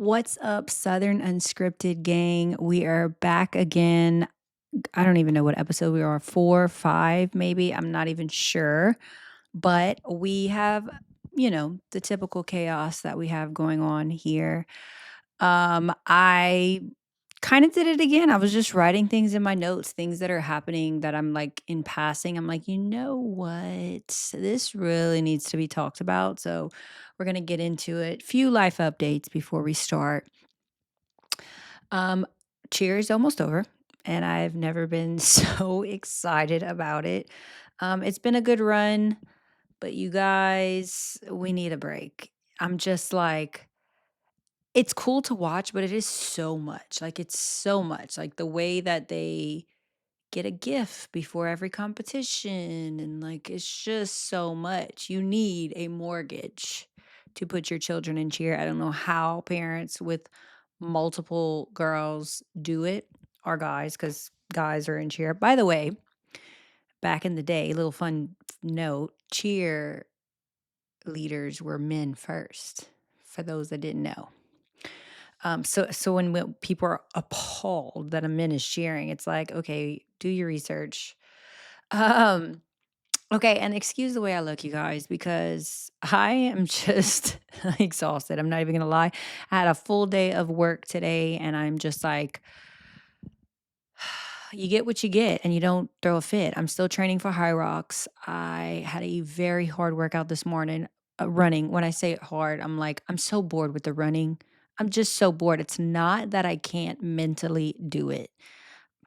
What's up, Southern Unscripted gang? We are back again. I don't even know what episode we are, 4, 5, maybe. I'm not even sure. But we have, the typical chaos that we have going on here. I kind of did it again. I was just writing things in my notes, things that are happening that I'm like in passing. I'm like, you know what? This really needs to be talked about. So we're going to get into it. Few life updates before we start. Um, Cheer is almost over, and I've never been so excited about it. It's been a good run, but you guys, we need a break. I'm just like, it's cool to watch, but it is so much. Like, it's so much. Like, the way that they get a gift before every competition, and like, it's just so much. You need a mortgage to put your children in cheer. I don't know how parents with multiple girls do it, or guys, because guys are in cheer. By the way, back in the day, little fun note, cheer leaders were men first, for those that didn't know. So when people are appalled that a man is cheering, it's like, okay, do your research. Um, okay, and excuse the way I look, you guys, because I am just exhausted. I'm not even gonna lie. I had a full day of work today, and I'm just like, you get what you get and you don't throw a fit. I'm still training for High Rocks. I had a very hard workout this morning, running. When I say hard, I'm like, I'm so bored with the running. I'm just so bored. It's not that I can't mentally do it.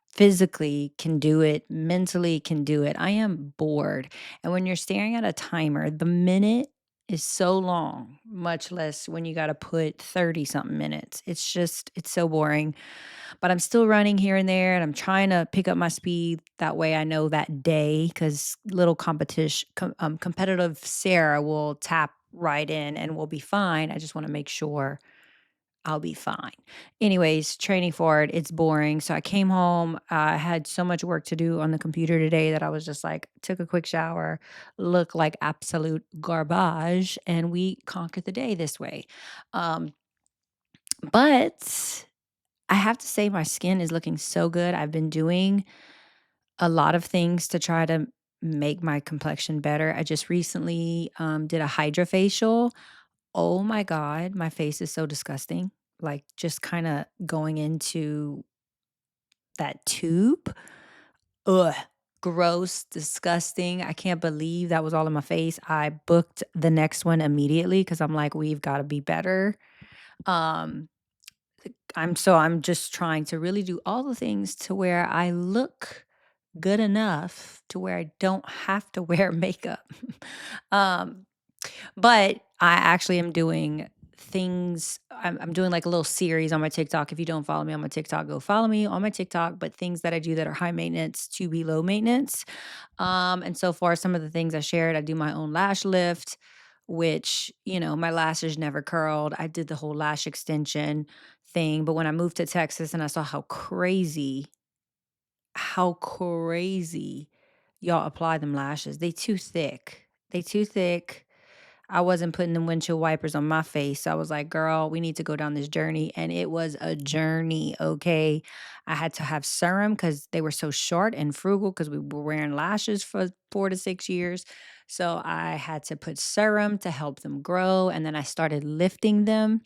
Physically can do it, mentally can do it. I am bored. And when you're staring at a timer, the minute is so long, much less when you got to put 30 something minutes. It's so boring. But I'm still running here and there, and I'm trying to pick up my speed. That way I know that day, because little competitive Sarah will tap right in and we'll be fine. I just want to make sure I'll be fine. Anyways, training for it, it's boring. So I came home. I had so much work to do on the computer today that I was just like, took a quick shower, look like absolute garbage, and we conquered the day this way. Um, but I have to say, my skin is looking so good. I've been doing a lot of things to try to make my complexion better. I just recently did a hydrofacial. Oh my God, my face is so disgusting. Like, just kind of going into that tube. Ugh. Gross, disgusting. I can't believe that was all in my face. I booked the next one immediately because I'm like, we've got to be better. Um, I'm just trying to really do all the things to where I look good enough to where I don't have to wear makeup. um, but I actually am doing things. I'm doing like a little series on my TikTok. If you don't follow me on my TikTok, go follow me on my TikTok. But things that I do that are high maintenance to be low maintenance. And so far, some of the things I shared, I do my own lash lift, which, my lashes never curled. I did the whole lash extension thing. But when I moved to Texas and I saw how crazy y'all apply them lashes, they too thick. They too thick. I wasn't putting the windshield wipers on my face. So I was like, girl, we need to go down this journey. And it was a journey, okay? I had to have serum because they were so short and frugal because we were wearing lashes for 4 to 6 years. So I had to put serum to help them grow. And then I started lifting them,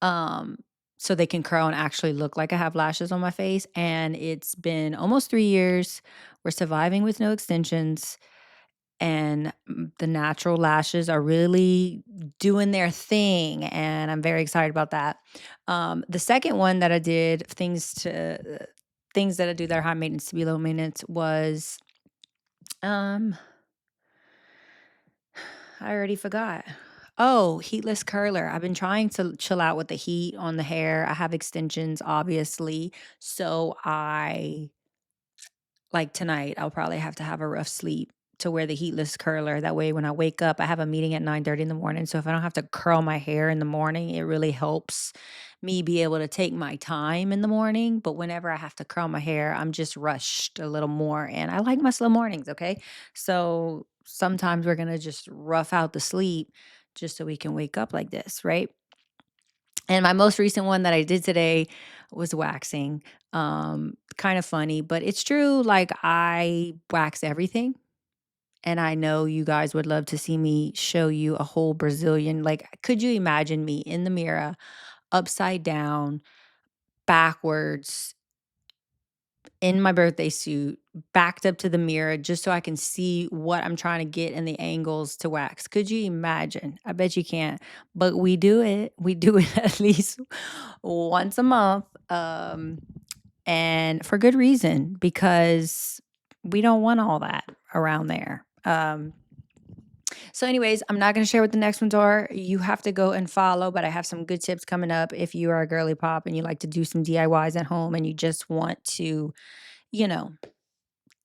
um, so they can curl and actually look like I have lashes on my face. And it's been almost 3 years. We're surviving with no extensions, and the natural lashes are really doing their thing, and I'm very excited about that. The second one that I did, things that I do that are high maintenance to be low maintenance, was, um I already forgot. Oh, heatless curler. I've been trying to chill out with the heat on the hair. I have extensions, obviously. So like tonight, I'll probably have to have a rough sleep to wear the heatless curler. That way, when I wake up, I have a meeting at 9:30 in the morning. So if I don't have to curl my hair in the morning, it really helps me be able to take my time in the morning. But whenever I have to curl my hair, I'm just rushed a little more. And I like my slow mornings, okay? So sometimes we're going to just rough out the sleep just so we can wake up like this, right? And my most recent one that I did today was waxing. Kind of funny, but it's true. Like, I wax everything. And I know you guys would love to see me show you a whole Brazilian. Like, could you imagine me in the mirror, upside down, backwards, in my birthday suit, backed up to the mirror just so I can see what I'm trying to get and the angles to wax? Could you imagine? I bet you can't. But we do it. We do it at least once a month. And for good reason, because we don't want all that around there. So, anyways, I'm not going to share what the next ones are. You have to go and follow, but I have some good tips coming up if you are a girly pop and you like to do some DIYs at home and you just want to, you know,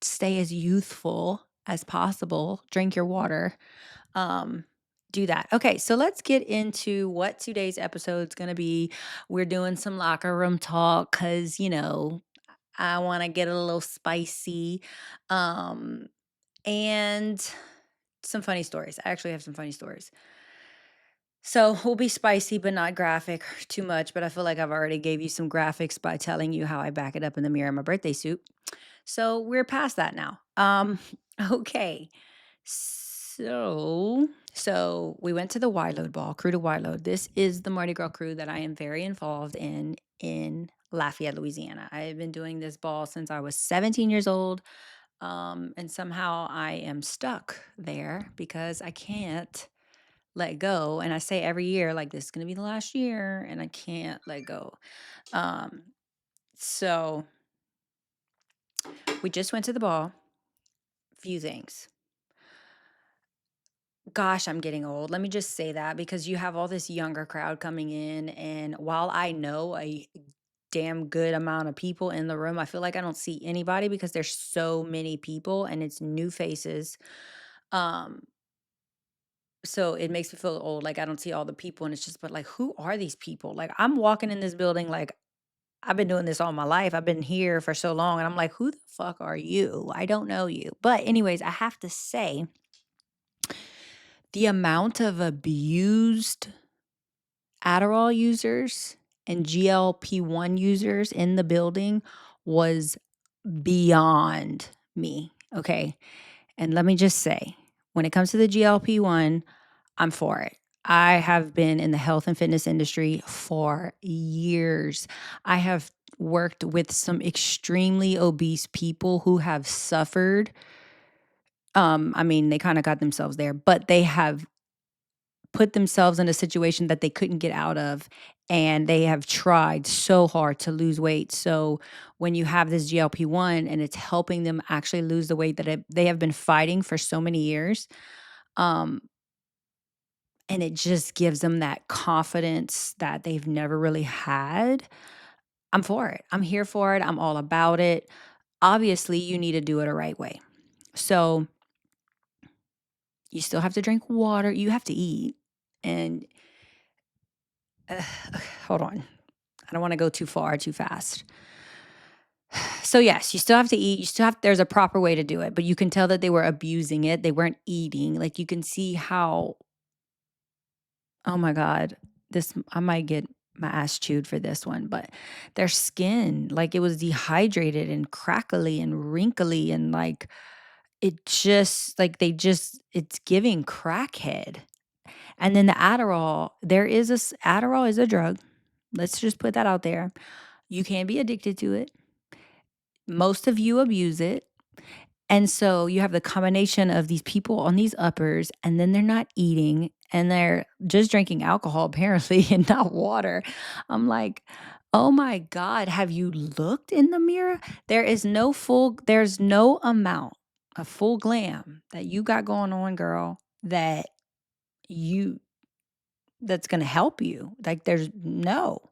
stay as youthful as possible, drink your water. Um, do that. Okay, so let's get into what today's episode is going to be. We're doing some locker room talk because, I want to get a little spicy. Um, and some funny stories. I actually have some funny stories. So we'll be spicy, but not graphic too much. But I feel like I've already gave you some graphics by telling you how I back it up in the mirror in my birthday suit. So we're past that now. Okay. So we went to the Y Load ball, crew to Y Load. This is the Mardi Gras crew that I am very involved in Lafayette, Louisiana. I have been doing this ball since I was 17 years old. And somehow I am stuck there because I can't let go. And I say every year, like, this is going to be the last year, and I can't let go. Um, so we just went to the ball. Few things. Gosh, I'm getting old. Let me just say that because you have all this younger crowd coming in. And while I know a damn good amount of people in the room, I feel like I don't see anybody because there's so many people and it's new faces. Um, so it makes me feel old. Like, I don't see all the people, and it's just, but like, who are these people? Like, I'm walking in this building, like, I've been doing this all my life. I've been here for so long, and I'm like, who the fuck are you? I don't know you. But, anyways, I have to say, the amount of abused Adderall users and GLP-1 users in the building was beyond me. Okay. And let me just say, when it comes to the GLP-1, I'm for it. I have been in the health and fitness industry for years. I have worked with some extremely obese people who have suffered. I mean, they kind of got themselves there, but they have put themselves in a situation that they couldn't get out of, and they have tried so hard to lose weight. So when you have this GLP-1 and it's helping them actually lose the weight that they have been fighting for so many years, um, and it just gives them that confidence that they've never really had. I'm for it. I'm here for it. I'm all about it. Obviously, you need to do it a right way. So you still have to drink water. You have to eat. And uh, hold on. I don't want to go too far too fast. So yes, you still have to eat. You still have there's a proper way to do it, but you can tell that they were abusing it. They weren't eating. Like, you can see how, oh my god, this I might get my ass chewed for this one, but their skin, like, it was dehydrated and crackly and wrinkly, and like, it just like it's giving crackhead. And then the Adderall, Adderall is a drug. Let's just put that out there. You can be addicted to it. Most of you abuse it. And so you have the combination of these people on these uppers, and then they're not eating and they're just drinking alcohol apparently and not water. I'm like, oh my God, have you looked in the mirror? There's no amount of full glam that you got going on, girl, you that's gonna help you. Like, there's no.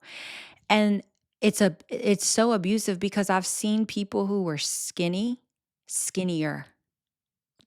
And it's so abusive because I've seen people who were skinnier.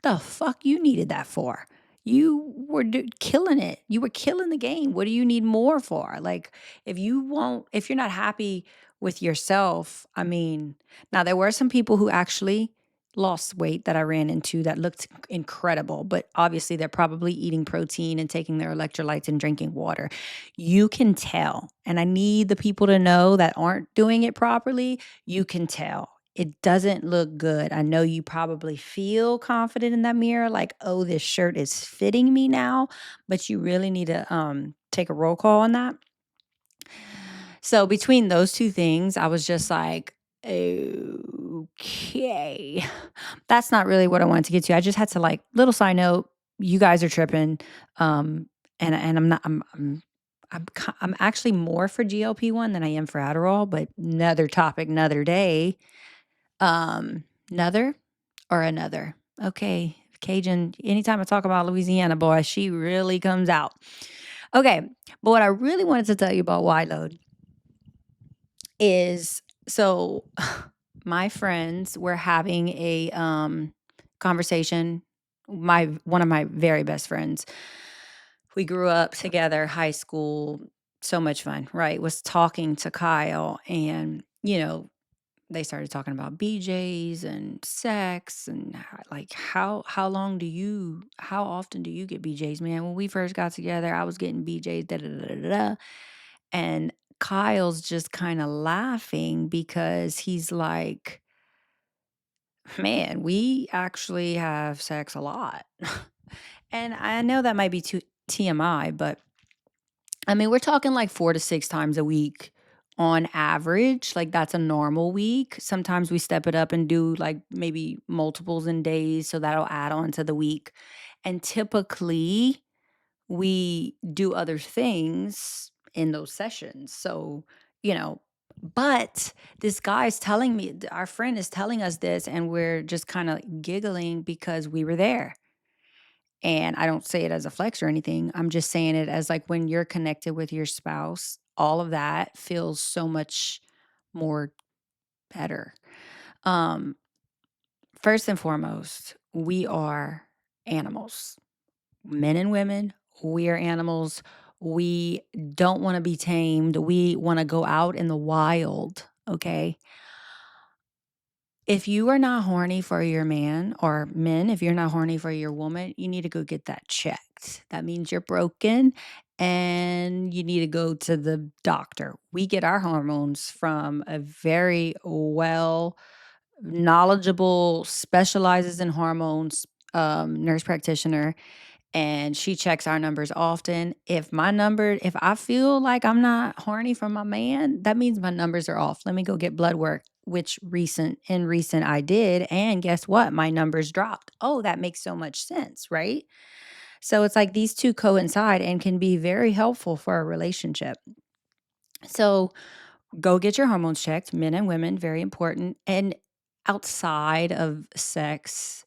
The fuck you needed that for? You were killing it. You were killing the game. What do you need more for? Like, if you're not happy with yourself, I mean, now there were some people who actually lost weight that I ran into that looked incredible, but obviously they're probably eating protein and taking their electrolytes and drinking water. You can tell, and I need the people to know that aren't doing it properly, you can tell. It doesn't look good. I know you probably feel confident in that mirror, like, "Oh, this shirt is fitting me now," but you really need to, take a roll call on that. So between those 2 things, I was just like, "Okay." That's not really what I wanted to get to. I just had to, like, little side note, you guys are tripping, and I'm not I'm actually more for GLP-1 than I am for Adderall, but another topic, another day. Nother or another? Okay, Cajun, anytime I talk about Louisiana, boy, she really comes out. Okay, but what I really wanted to tell you about Wide Load is so my friends were having a conversation. My one of my very best friends. We grew up together, high school, so much fun, right? Was talking to Kyle and they started talking about BJs and sex and like how often do you get BJs, man? When we first got together, I was getting BJs, da da da da da. And Kyle's just kind of laughing because he's like, man, we actually have sex a lot. And I know that might be too TMI, but I mean, we're talking like 4 to 6 times a week on average, like, that's a normal week. Sometimes we step it up and do, like, maybe multiples in days, so that'll add on to the week. And typically, we do other things in those sessions. So, you know, but this guy's telling me, our friend is telling us this, and we're just kinda giggling because we were there. And I don't say it as a flex or anything. I'm just saying it as like when you're connected with your spouse, all of that feels so much more better. Um, First and foremost, we are animals. Men and women, we are animals. We don't want to be tamed. We want to go out in the wild. Okay. If you are not horny for your man, or men, if you're not horny for your woman, you need to go get that checked. That means you're broken and you need to go to the doctor. We get our hormones from a very well knowledgeable, specializes in hormones nurse practitioner, and she checks our numbers often. If I feel like I'm not horny for my man, that means my numbers are off. Let me go get blood work, which recent I did, and guess what? My numbers dropped. Oh, that makes so much sense, right? So it's like these two coincide and can be very helpful for a relationship. So go get your hormones checked, men and women, very important. And outside of sex,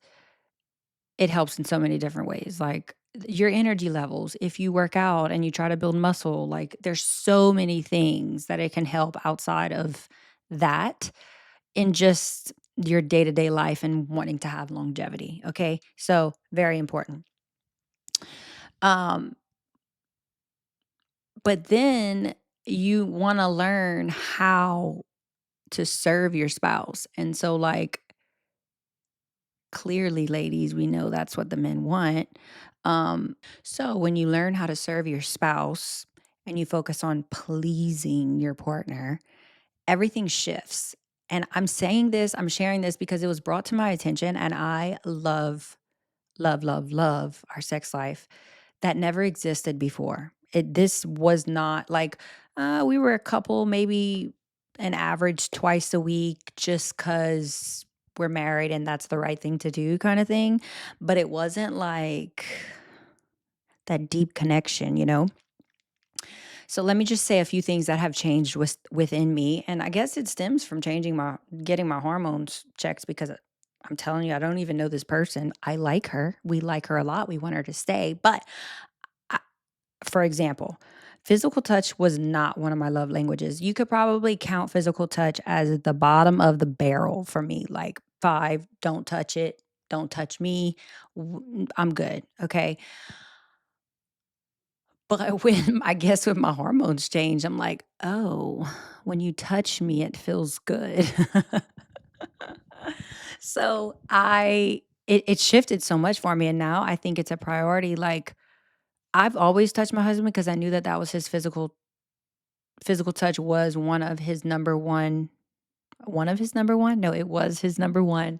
it helps in so many different ways, like your energy levels. If you work out and you try to build muscle, like there's so many things that it can help outside of that in just your day-to-day life and wanting to have longevity. Okay. So very important. Um, but then you want to learn how to serve your spouse. And so like clearly, ladies, we know that's what the men want. So when you learn how to serve your spouse and you focus on pleasing your partner, everything shifts. And I'm saying this, I'm sharing this because it was brought to my attention, and I love, love, love, love our sex life that never existed before. This was not like we were a couple, maybe an average twice a week, just because we're married and that's the right thing to do, kind of thing. But it wasn't like that deep connection, you know? So let me just say a few things that have changed within me. And I guess it stems from getting my hormones checked because I'm telling you, I don't even know this person. I like her. We like her a lot. We want her to stay. But I, for example, physical touch was not one of my love languages. You could probably count physical touch as the bottom of the barrel for me, like five, don't touch it, don't touch me. I'm good. Okay. But when I guess when my hormones change, I'm like, "Oh, when you touch me, it feels good." So it shifted so much for me, and now I think it's a priority. Like I've always touched my husband because I knew that that was his physical touch was one of his number one. No, it was his number one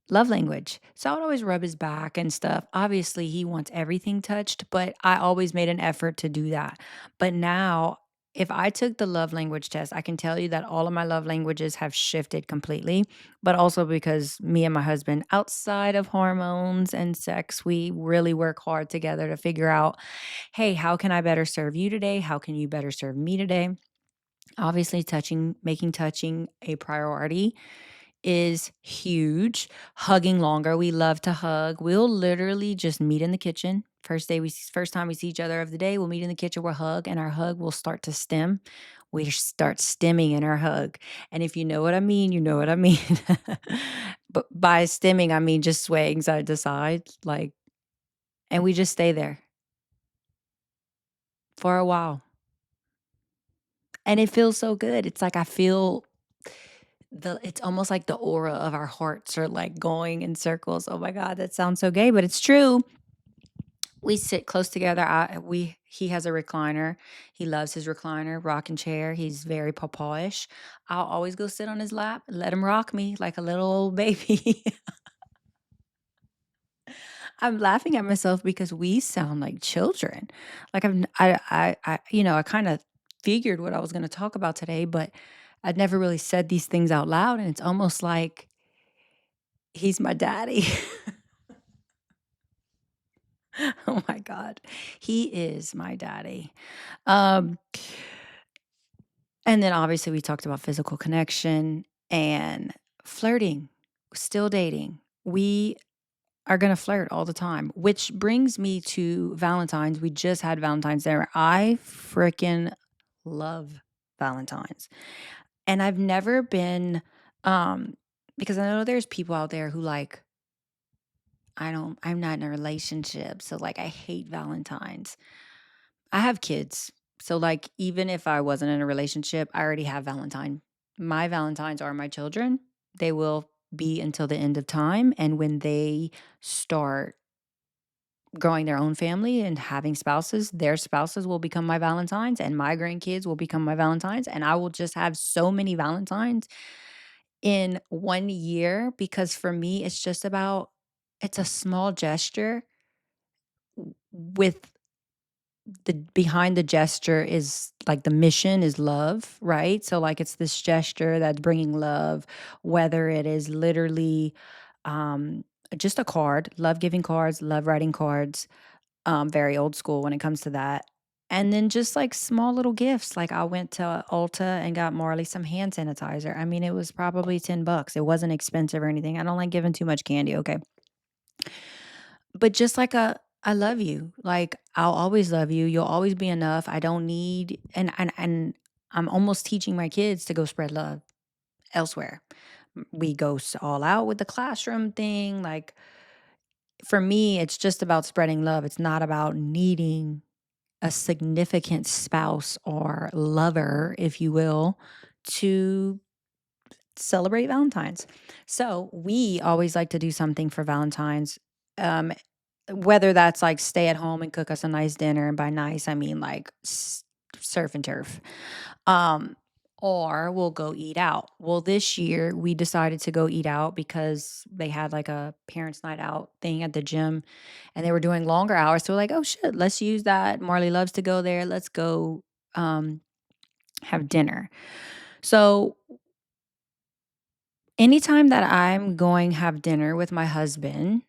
love language. So I would always rub his back and stuff. Obviously, he wants everything touched, but I always made an effort to do that. But now, if I took the love language test, I can tell you that all of my love languages have shifted completely, but also because me and my husband, outside of hormones and sex, we really work hard together to figure out, hey, how can I better serve you today? How can you better serve me today? Obviously, making touching a priority is huge. Hugging longer. We love to hug. We'll literally just meet in the kitchen. First time we see each other of the day, we'll meet in the kitchen, we'll hug, and our hug will start to stem. We start stemming in our hug. And if you know what I mean, you know what I mean. But by stemming, I mean just swaying side to side, like, and we just stay there for a while. And it feels so good. It's like I feel it's almost like the aura of our hearts are like going in circles. Oh my God, that sounds so gay, but it's true. We sit close together. He has a recliner. He loves his recliner, rocking chair. He's very papayish. I'll always go sit on his lap and let him rock me like a little old baby. I'm laughing at myself because we sound like children. Like I kind of figured what I was going to talk about today, but I'd never really said these things out loud, and it's almost like he's my daddy. Oh my God. He is my daddy. Um, and then obviously we talked about physical connection and flirting, still dating. We are going to flirt all the time, which brings me to Valentine's. We just had Valentine's Day. I freaking love Valentine's. And I've never been, um, because I know there's people out there who like, I'm not in a relationship. So like, I hate Valentine's. I have kids. So, like, even if I wasn't in a relationship, I already have Valentine. My Valentines are my children. They will be until the end of time. And when they start growing their own family and having spouses, their spouses will become my Valentines, and my grandkids will become my Valentines. And I will just have so many Valentines in 1 year because for me, it's a small gesture with the behind the gesture is like the mission is love, right? So like it's this gesture that's bringing love, whether it is literally um just a card, love giving cards, love writing cards, very old school when it comes to that. And then just like small little gifts. Like I went to Ulta and got Marley some hand sanitizer. I mean, it was probably $10. It wasn't expensive or anything. I don't like giving too much candy, okay? But just like a I love you. Like I'll always love you. You'll always be enough. I don't need and I'm almost teaching my kids to go spread love elsewhere. We go all out with the classroom thing. Like for me, it's just about spreading love. It's not about needing a significant spouse or lover, if you will, to celebrate Valentine's. So we always like to do something for Valentine's. Um, Whether that's like stay at home and cook us a nice dinner, and by nice, I mean like surf and turf. Um, or we'll go eat out. Well, this year we decided to go eat out because they had like a parents' night out thing at the gym and they were doing longer hours. So we're like, oh shit, let's use that. Marley loves to go there. Let's go um, have dinner. So anytime that I'm going have dinner with my husband,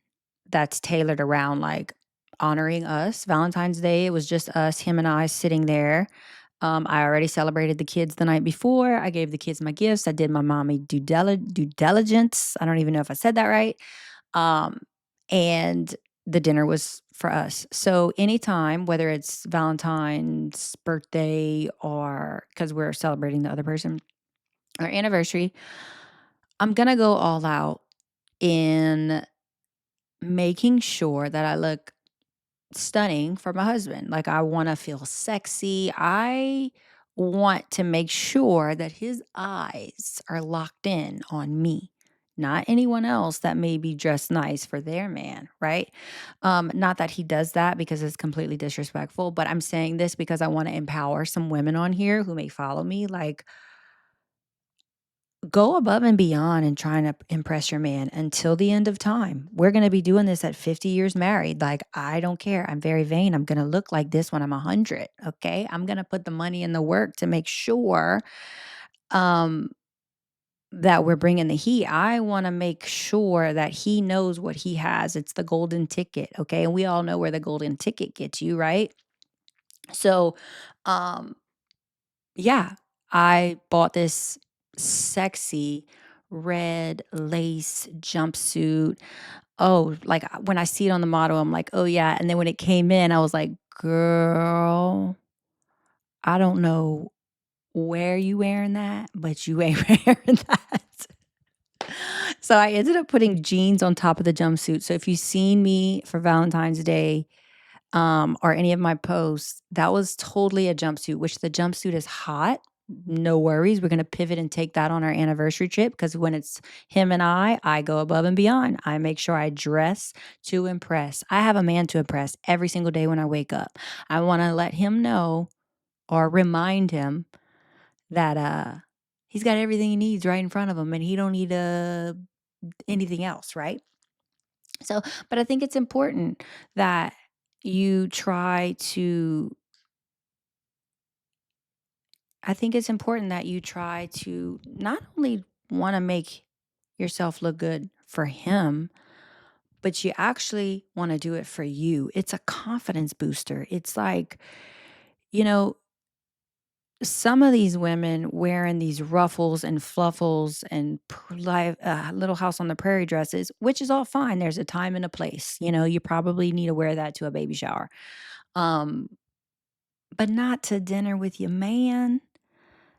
that's tailored around like honoring us. Valentine's Day, it was just us, him and I sitting there. I already celebrated the kids the night before. I gave the kids my gifts. I did my mommy due diligence. I don't even know if I said that right. Um, and the dinner was for us. So anytime, whether it's Valentine's birthday or because we're celebrating the other person, or anniversary, I'm gonna go all out in making sure that I look stunning for my husband. Like, I wanna feel sexy. I want to make sure that his eyes are locked in on me. not anyone else that may be dressed nice for their man, right? Not that he does that because it's completely disrespectful, but I'm saying this because I want to empower some women on here who may follow me. Like, go above and beyond and trying to impress your man until the end of time. We're going to be doing this at 50 years married. Like, I don't care. I'm very vain. I'm going to look like this when I'm 100. Okay. I'm going to put the money and the work to make sure um, that we're bringing the heat. I want to make sure that he knows what he has. It's the golden ticket. Okay. And we all know where the golden ticket gets you, right? So, um, yeah, I bought this sexy red lace jumpsuit. Oh, like, when I see it on the model, I'm like, "Oh, yeah," and then when it came in, I was like, "Girl, I don't know where you wearing that, but you ain't wearing that." So I ended up putting jeans on top of the jumpsuit. So if you've seen me for Valentine's Day, or any of my posts, that was totally a jumpsuit, which the jumpsuit is hot. No worries. We're going to pivot and take that on our anniversary trip because when it's him and I go above and beyond. I make sure I dress to impress. I have a man to impress every single day when I wake up. I want to let him know or remind him that he's got everything he needs right in front of him and he don't need anything else, right? So, but I think it's important that you try to I think it's important that you try to not only want to make yourself look good for him, but you actually want to do it for you. It's a confidence booster. It's like, you know, some of these women wearing these ruffles and fluffles and little house on the prairie dresses, which is all fine. There's a time and a place. You probably need to wear that to a baby shower. Um, but not to dinner with your man.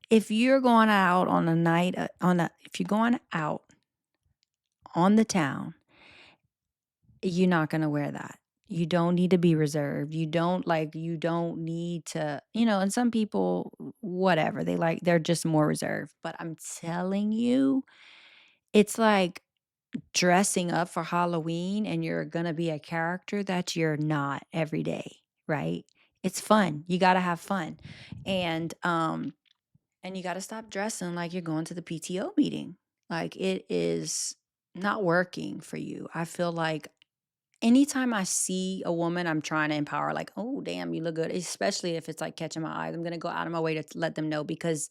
If you're going out on a night, if you're going out on the town, you're not gonna wear that. You don't need to be reserved. You don't need to, and some people, whatever, they're just more reserved. But I'm telling you, it's like dressing up for Halloween and you're gonna be a character that you're not every day, right? It's fun. You gotta have fun. And And you gotta stop dressing like you're going to the PTO meeting. Like, it is not working for you. I feel like anytime I see a woman I'm trying to empower, like, "Oh, damn, you look good," especially if it's, like, catching my eyes, I'm gonna go out of my way to let them know because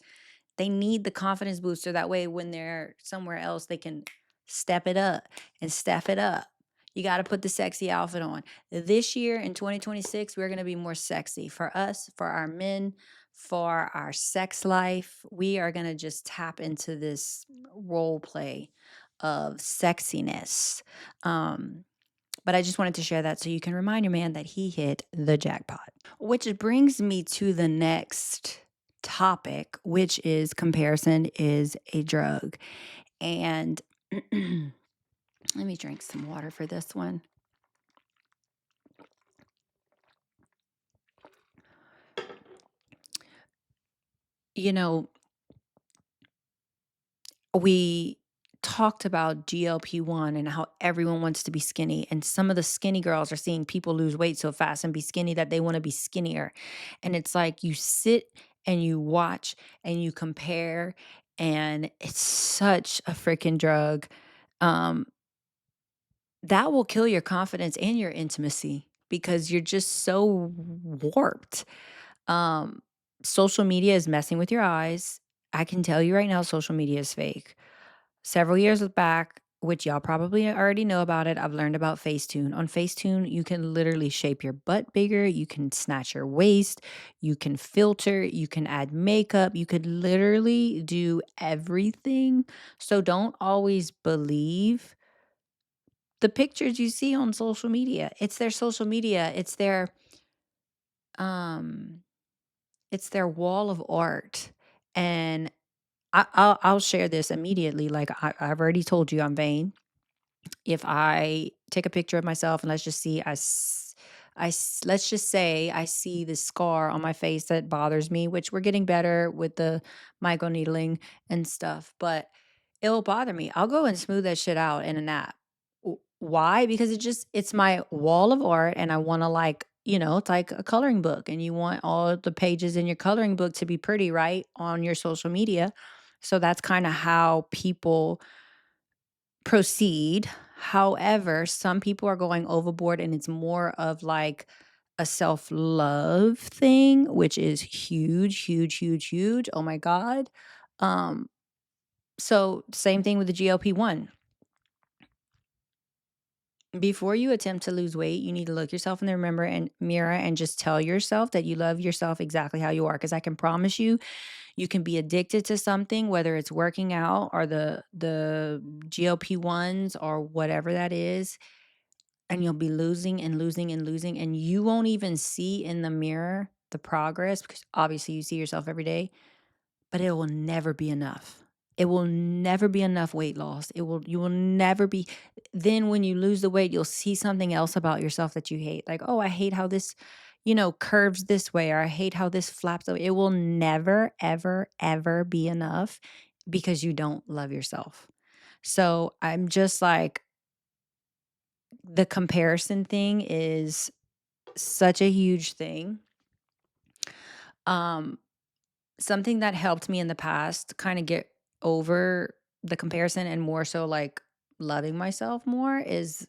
they need the confidence booster. That way, when they're somewhere else, they can step it up and step it up. You got to put the sexy outfit on. This year in 2026, we're going to be more sexy for us, for our men, for our sex life. We are going to just tap into this role play of sexiness. Um, but I just wanted to share that so you can remind your man that he hit the jackpot. Which brings me to the next topic, which is comparison is a drug. And let me drink some water for this one. You know, we talked about GLP-1 and how everyone wants to be skinny. And some of the skinny girls are seeing people lose weight so fast and be skinny that they want to be skinnier. And it's like you sit and you watch and you compare, and it's such a freaking drug. Um, that will kill your confidence and your intimacy because you're just so warped. Um, Social media is messing with your eyes. I can tell you right now, social media is fake. Several years back, which y'all probably already know about it, I've learned about Facetune. On Facetune, you can literally shape your butt bigger, you can snatch your waist, you can filter, you can add makeup, you could literally do everything. So don't always believe the pictures you see on social media. It's their social media. Um it's their wall of art. And I'll share this immediately. Like, I've already told you I'm vain. If I take a picture of myself and let's just say I see this scar on my face that bothers me, which we're getting better with the microneedling and stuff. But It'll bother me. I'll go and smooth that shit out in a nap. Why? Because it's my wall of art and I want to like, it's like a coloring book and you want all the pages in your coloring book to be pretty, right? On your social media. So that's kind of how people proceed. However, some people are going overboard and it's more of like a self-love thing, which is huge, huge, huge, huge. Oh my God. Um, so same thing with the GLP-1. Before you attempt to lose weight, you need to look yourself in the mirror and just tell yourself that you love yourself exactly how you are. Because I can promise you, you can be addicted to something, whether it's working out or the GLP ones or whatever that is, and you'll be losing and losing and losing, and you won't even see in the mirror the progress because obviously you see yourself every day, but it will never be enough. It will never be enough weight loss. You will never be then when you lose the weight, you'll see something else about yourself that you hate. Like, "Oh, I hate how this, curves this way," or "I hate how this flaps." It will never, ever, ever be enough because you don't love yourself. So, I'm just like the comparison thing is such a huge thing. Um Something that helped me in the past kind of get over the comparison and more so like loving myself more is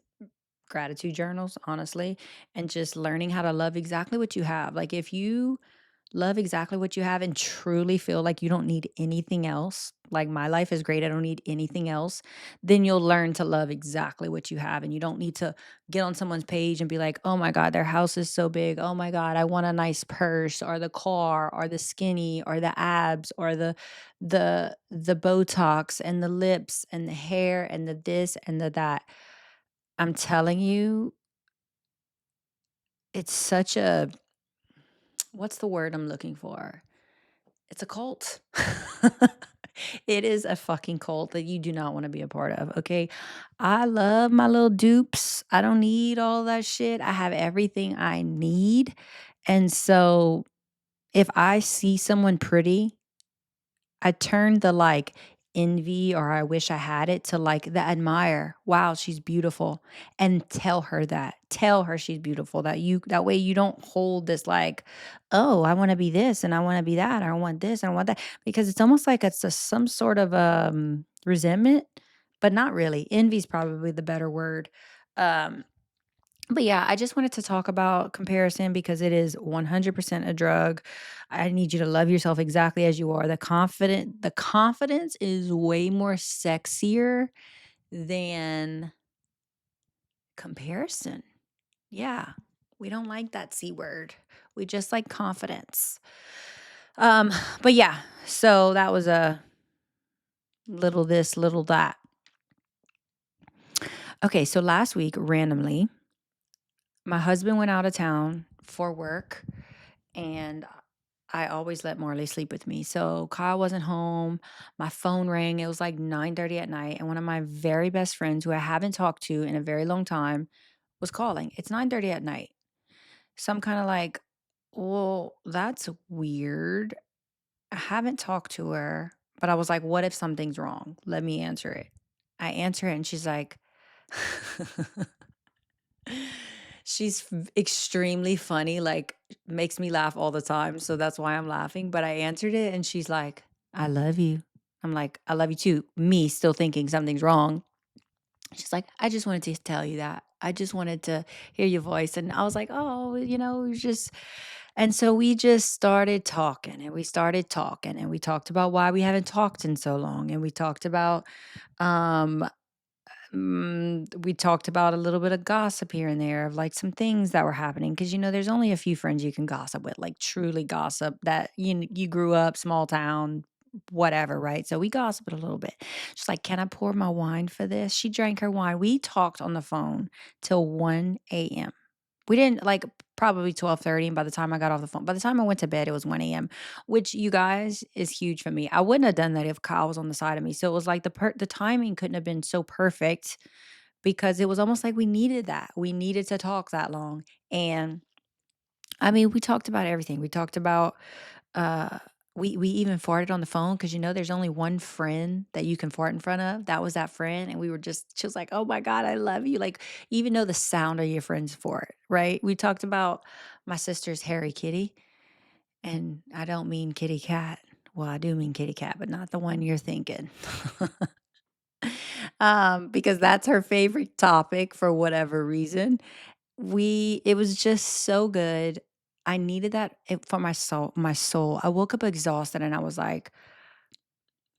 gratitude journals, honestly, and just learning how to love exactly what you have. Like if you love exactly what you have and truly feel like you don't need anything else, like my life is great, I don't need anything else, then you'll learn to love exactly what you have. And you don't need to get on someone's page and be like, oh my God, their house is so big. Oh my God, I want a nice purse or the car or the skinny or the abs or the Botox and the lips and the hair and the this and the that. I'm telling you, it's such a what's the word I'm looking for? It's a cult. It is a fucking cult that you do not wanna be a part of, okay? I love my little dupes. I don't need all that shit. I have everything I need, and so if I see someone pretty I turned the, like, envy or I wish I had it to, like, the admire. "Wow, she's beautiful," and tell her that. Tell her she's beautiful, that way you don't hold this, like, "Oh, I wanna be this, and I wanna be that, or I want this, and I want that," because it's almost like it's a some sort of, resentment, but not really. Envy is probably the better word. Um but yeah, I just wanted to talk about comparison because it is 100% a drug. I need you to love yourself exactly as you are. The confidence is way more sexier than comparison. Yeah. We don't like that C word. We just like confidence. Um but yeah, so that was a little this, little that. Okay, so last week randomly, my husband went out of town for work and I always let Marley sleep with me. So Kyle wasn't home. My phone rang. It was like 9:30 at night. And one of my very best friends who I haven't talked to in a very long time was calling. It's 9:30 at night. So I'm kind of like, well, that's weird. I haven't talked to her, but I was like, what if something's wrong? Let me answer it. I answer it and she's like, extremely funny, like, makes me laugh all the time, so that's why I'm laughing, but I answered it and she's like, "I love you." I'm like, "I love you too." Me still thinking something's wrong. She's like, "I just wanted to tell you that. I just wanted to hear your voice." And I was like, "Oh, just." And so we just started talking and we started talking and we talked about why we haven't talked in so long, and we talked about, um we talked about a little bit of gossip here and there of like some things that were happening because there's only a few friends you can gossip with, like truly gossip that you grew up small town, whatever, right? So we gossiped a little bit. She's like, "Can I pour my wine for this?" She drank her wine. We talked on the phone till 1 a.m. We didn't like probably 12:30, and by the time I got off the phone by the time I went to bed, it was 1 a.m., which you guys is huge for me. I wouldn't have done that if Kyle was on the side of me. So it was like the timing couldn't have been so perfect because it was almost like we needed that. We needed to talk that long. And I mean, we talked about everything. Uh we even farted on the phone because there's only one friend that you can fart in front of. That was that friend, and we were just she was like, "Oh my god, I love you." Like, even know the sound of your friend's fart, right? We talked about my sister's hairy kitty, and I don't mean kitty cat. Well, I do mean kitty cat, but not the one you're thinking. Because that's her favorite topic for whatever reason. We It was just so good. I needed that for my soul. I woke up exhausted and I was like,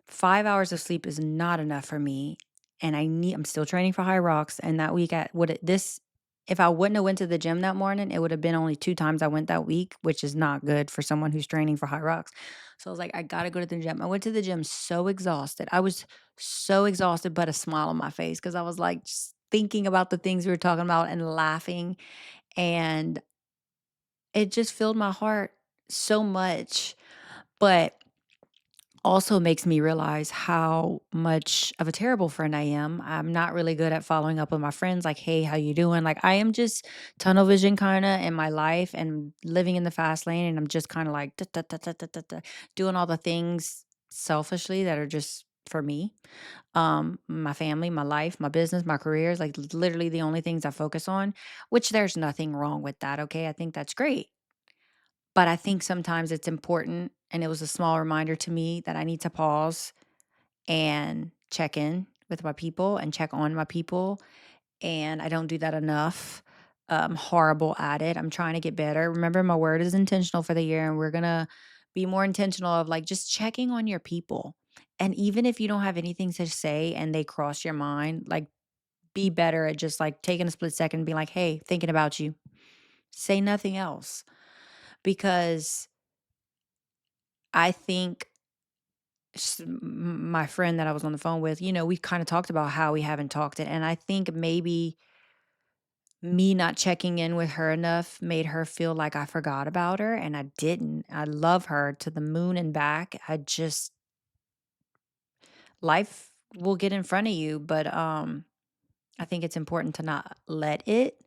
5 hours of sleep is not enough for me, and I'm still training for High Rocks, and that week at would it this if I wouldn't have went to the gym that morning, it would have been only 2 times I went that week, which is not good for someone who's training for High Rocks. So I was like, "I gotta go to the gym." I went to the gym so exhausted. I was so exhausted, but a smile on my face because I was, like, just thinking about the things we were talking about and laughing, and it just filled my heart so much, but also makes me realize how much of a terrible friend I am. I'm not really good at following up with my friends like, "Hey, how you doing?" Like, I am just tunnel vision kinda in my life and living in the fast lane, and I'm just kinda like "Da, da, da, da, da, da, da," doing all the things selfishly that are just for me. My family, my life, my business, my career is like literally the only things I focus on, which there's nothing wrong with that, okay? I think that's great. But I think sometimes it's important, and it was a small reminder to me that I need to pause and check in with my people and check on my people, and I don't do that enough. Horrible at it. I'm trying to get better. Remember, my word is intentional for the year, and we're gonna be more intentional of like just checking on your people. And even if you don't have anything to say and they cross your mind, like be better at just like taking a split second and be like, hey, thinking about you. Say nothing else. Because I think my friend that I was on the phone with, we kind of talked about how we haven't talked it. And I think maybe me not checking in with her enough made her feel like I forgot about her. And I didn't. I love her to the moon and back. Life will get in front of you, but I think it's important to not let it.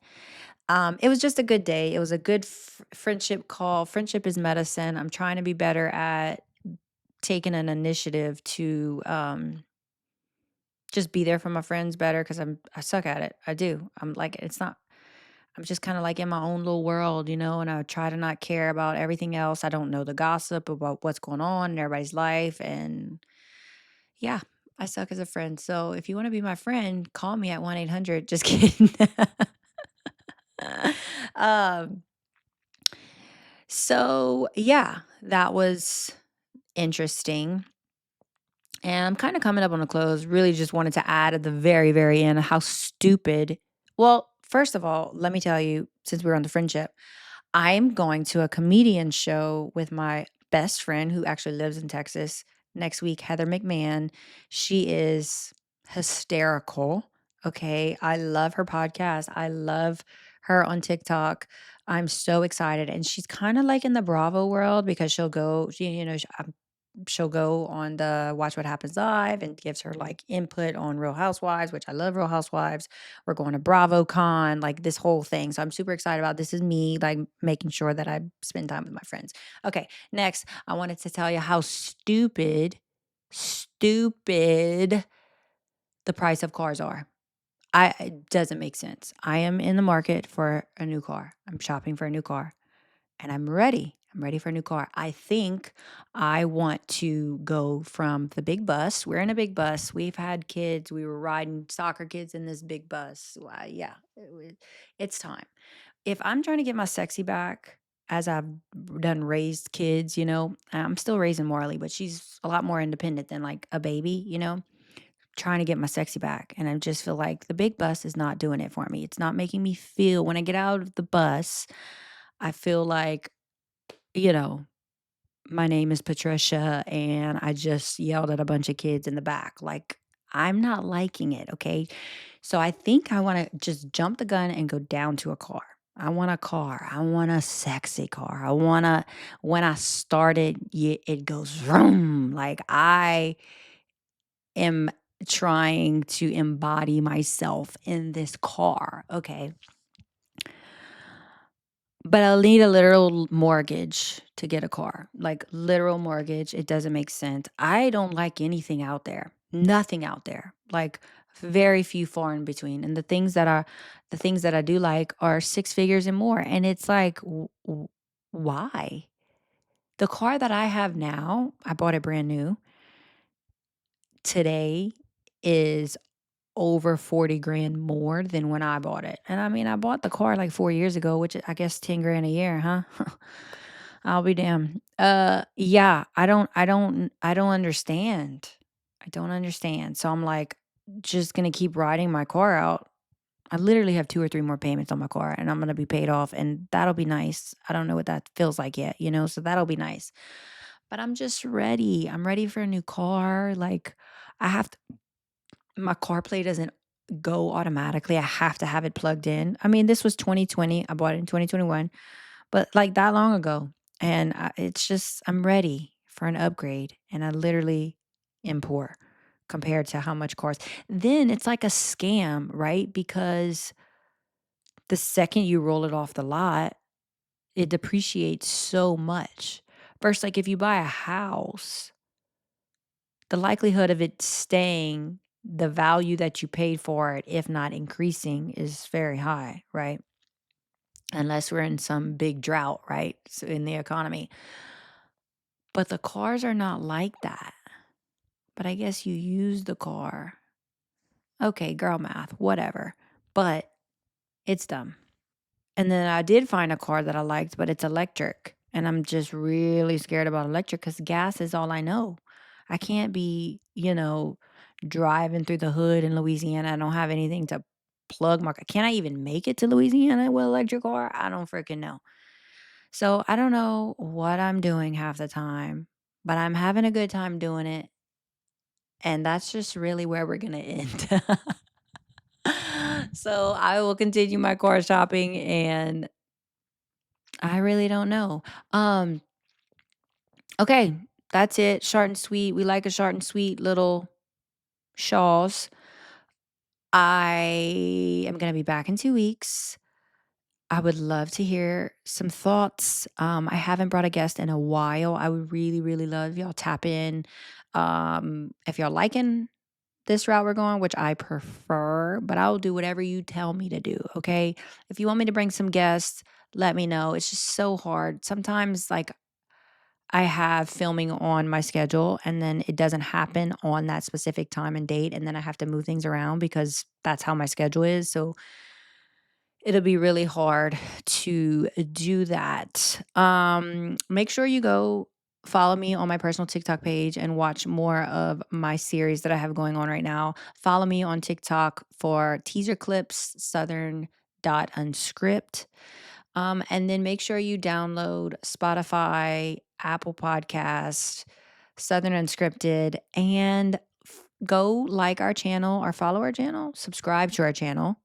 It was just a good day. It was a good friendship call. Friendship is medicine. I'm trying to be better at taking an initiative to just be there for my friends better because I suck at it. I do. I'm like it's not. I'm just kind of like in my own little world, and I try to not care about everything else. I don't know the gossip about what's going on in everybody's life, and yeah, I suck as a friend. So if you want to be my friend, call me at 1-800. Just kidding. um. So yeah, that was interesting. And I'm kind of coming up on a close. Really just wanted to add at the very, very end how stupid. Well, first of all, let me tell you, since we're on the friendship, I'm going to a comedian show with my best friend who actually lives in Texas next week, Heather McMahon. She is hysterical. Okay. I love her podcast. I love her on TikTok. I'm so excited. And she's kind of like in the Bravo world because she'll go on the Watch What Happens Live and gives her like input on Real Housewives, which I love Real Housewives. We're going to BravoCon, like this whole thing. So I'm super excited about this is me like making sure that I spend time with my friends. Okay, next, I wanted to tell you how stupid the price of cars are. It doesn't make sense. I am in the market for a new car. I'm shopping for a new car and I'm ready. I'm ready for a new car. I think I want to go from the big bus. We're in a big bus. We've had kids. We were riding soccer kids in this big bus. Yeah, it's time. If I'm trying to get my sexy back, as I've done raised kids, I'm still raising Marley, but she's a lot more independent than like a baby, trying to get my sexy back. And I just feel like the big bus is not doing it for me. It's not making me feel when I get out of the bus, I feel like, you know, my name is Patricia and I just yelled at a bunch of kids in the back. Like, I'm not liking it. Okay. So I think I want to just jump the gun and go down to a car. I want a car. I want a sexy car. When I started, it goes vroom. Like, I am trying to embody myself in this car. Okay. But I'll need a literal mortgage to get a car, like literal mortgage. It doesn't make sense. I don't like anything out there. Nothing out there. Like very few far in between. And the things that I do like are six figures and more. And it's like why? The car that I have now, I bought it brand new today is over 40 grand more than when I bought it. And I mean, I bought the car like 4 years ago, which I guess 10 grand a year, huh? I'll be damned. Yeah, I don't understand. I don't understand. So I'm like just going to keep riding my car out. I literally have 2 or 3 more payments on my car and I'm going to be paid off and that'll be nice. I don't know what that feels like yet, so that'll be nice. But I'm just ready. I'm ready for a new car. Like I have my CarPlay doesn't go automatically. I have to have it plugged in. I mean, this was 2020. I bought it in 2021, but like that long ago. And it's just, I'm ready for an upgrade. And I literally am poor compared to how much cars. Then it's like a scam, right? Because the second you roll it off the lot, it depreciates so much. Versus, like, if you buy a house, the likelihood of it staying the value that you paid for it, if not increasing, is very high, right? Unless we're in some big drought, right? So in the economy. But the cars are not like that. But I guess you use the car. Okay, girl math, whatever. But it's dumb. And then I did find a car that I liked, but it's electric. And I'm just really scared about electric because gas is all I know. I can't be, driving through the hood in Louisiana. I don't have anything to plug my. Can I even make it to Louisiana with electric car? I don't freaking know. So I don't know what I'm doing half the time, but I'm having a good time doing it. And that's just really where we're going to end. So I will continue my car shopping and I really don't know. Um, okay, that's it. Short and sweet. We like a short and sweet little shaws. I am gonna be back in 2 weeks. I would love to hear some thoughts. I haven't brought a guest in a while. I would really, really love y'all tap in. If y'all liking this route we're going, which I prefer, but I'll do whatever you tell me to do. Okay. If you want me to bring some guests, let me know. It's just so hard. Sometimes, like, I have filming on my schedule and then it doesn't happen on that specific time and date. And then I have to move things around because that's how my schedule is. So it'll be really hard to do that. Make sure you go follow me on my personal TikTok page and watch more of my series that I have going on right now. Follow me on TikTok for teaser clips, southern.unscript. And then make sure you download Spotify, Apple Podcast, Southern Unscripted, and go like our channel or follow our channel, subscribe to our channel.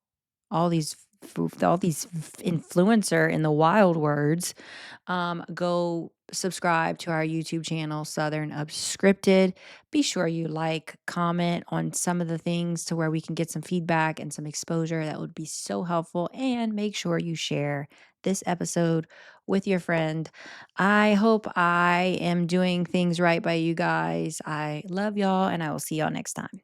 All these influencer in the wild words, go subscribe to our YouTube channel, Southern Unscripted. Be sure you like, comment on some of the things to where we can get some feedback and some exposure. That would be so helpful. And make sure you share this episode with your friend. I hope I am doing things right by you guys. I love y'all, and I will see y'all next time.